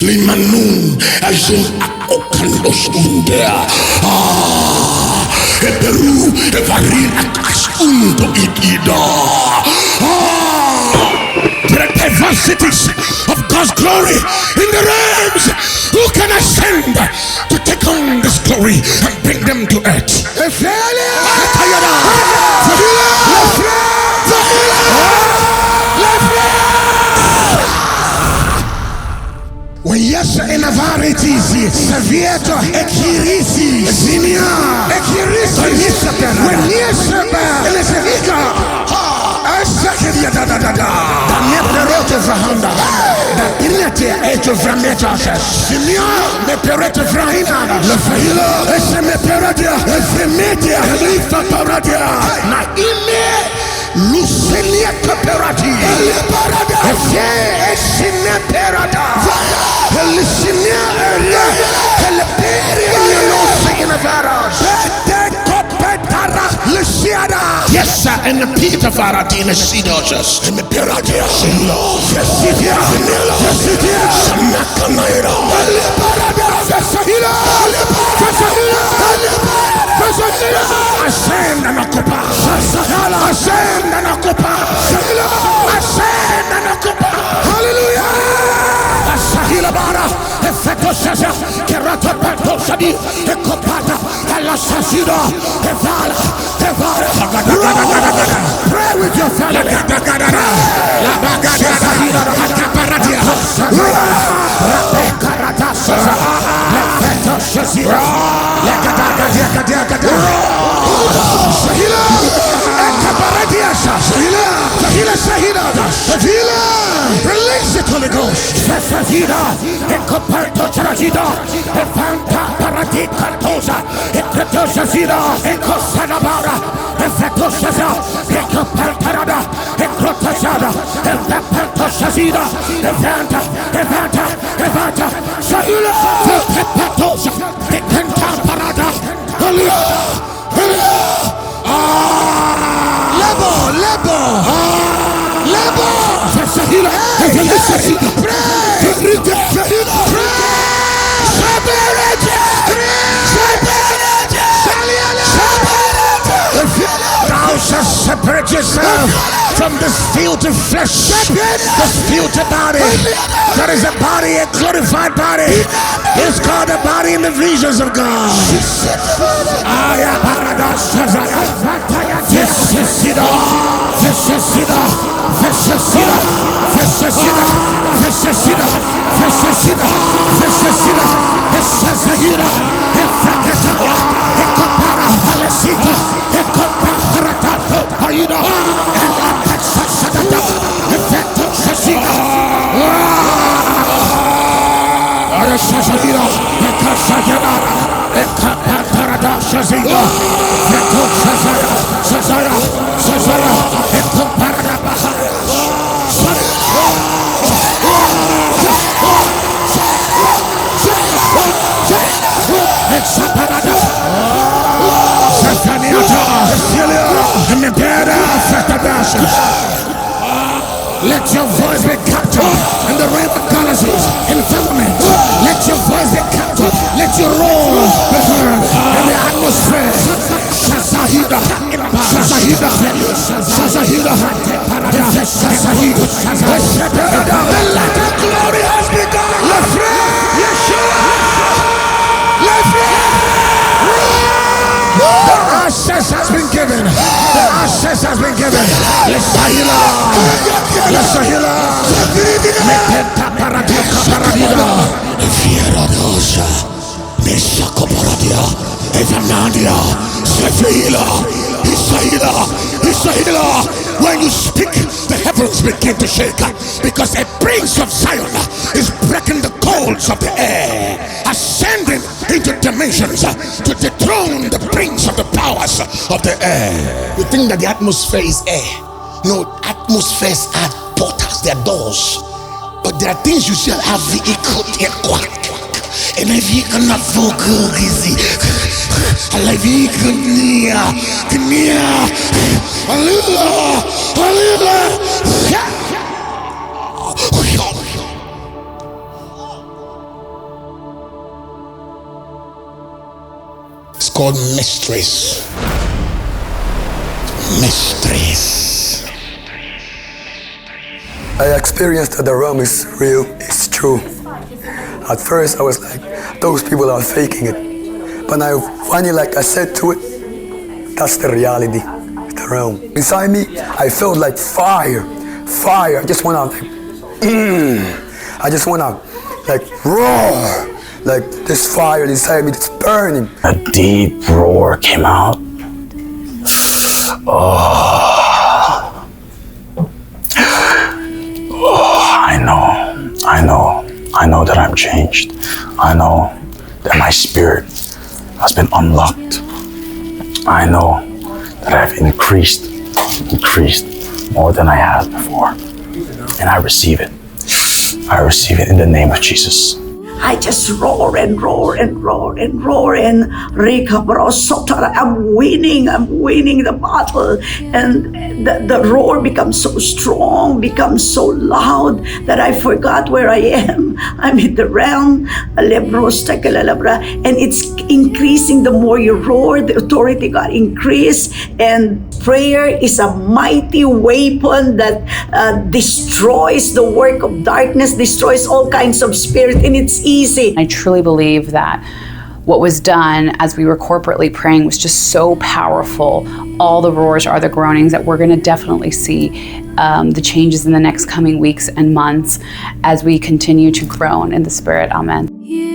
Limanun azul akokandos undea. Eberu evarin akasunto ikida. There are diversities of God's glory in the realms. Who can ascend to take on this glory and bring them to earth? When yes in a varieties, Savieto, Ekirisi, Zinia, Ekirisi, when yes, Elizavika, Asakia, the Neperate Vahanda, the Pinete, Age of Rametas, Simia, Neperate Vrahina, the Fahila, Esemeperadia, Efemedia, Elifa Paradia, Naime. Lucilia Caperati, Esine Perada, Elisinia, Eleperia, yes, sir, and the Peter Faradina Sidosas, and the Piratia, Fesidia, Samacanaira, ascend and occupy, ascend and occupy, ascend and occupy, hallelujah. Asahila bara, effetto sasa, kerata petto sabi, ekopata, alla sasida, evala. Pray with your family. La bagada, Acaparatia, Rapecarata, Effetto sasida, Sahila, Acaparatia, Sahila, release the Holy Ghost. Sahila, Ecoparto Charagida, Efanta Paratica Tosa, Ecclesia, Ecosanabara, Efetosa, Ecopartarada, Ecrotosada, Efetosazida, Evanta, Sahila, Efetosa, Ecanta Parada, Lebo, Sahila, thou shalt separate yourself from this filthy flesh, this filthy body. That is a body, a glorified body. It's called a body in the visions of God. Let your voice be captured in the realm of galaxies, in firmament. Let your voice be captured. Let your roar be heard in the atmosphere. Shazahida, Shazahida, Shazahida, Shazahida. The light of glory has begun. The access has been given. The access has been given. Let's heal. Mepeta paradika paradida. Fierodosa. Mesako paradia. Evanadia. Sefila. Isahila. When you speak, the heavens begin to shake, because a prince of Zion is breaking the coals of the air, ascending into dimensions to dethrone the prince of the powers of the air. You think that the atmosphere is air? No, atmospheres are portals, they are doors. But there are things you shall have vehicle, and a vehicle not vocal easy. I like vehicle near. Hallelujah. called mysteries. Mysteries. I experienced that the realm is real, it's true. At first I was like, those people are faking it. But I finally, like I said to it, that's the reality, the realm. Inside me, I felt like fire. I just wanna I just wanna roar. Like this fire inside me that's burning. A deep roar came out. I know that I'm changed. I know that my spirit has been unlocked. I know that I've increased more than I have before. And I receive it. I receive it in the name of Jesus. I just roar and roar and roar and roar and I'm winning the battle, and the roar becomes so strong, becomes so loud that I forgot where I am. I'm in the realm, and it's increasing. The more you roar, the authority got increased, and prayer is a mighty weapon that destroys the work of darkness, destroys all kinds of spirit, and it's easy. I truly believe that what was done as we were corporately praying was just so powerful. All the roars are the groanings, that we're going to definitely see the changes in the next coming weeks and months as we continue to groan in the Spirit. Amen. Yeah.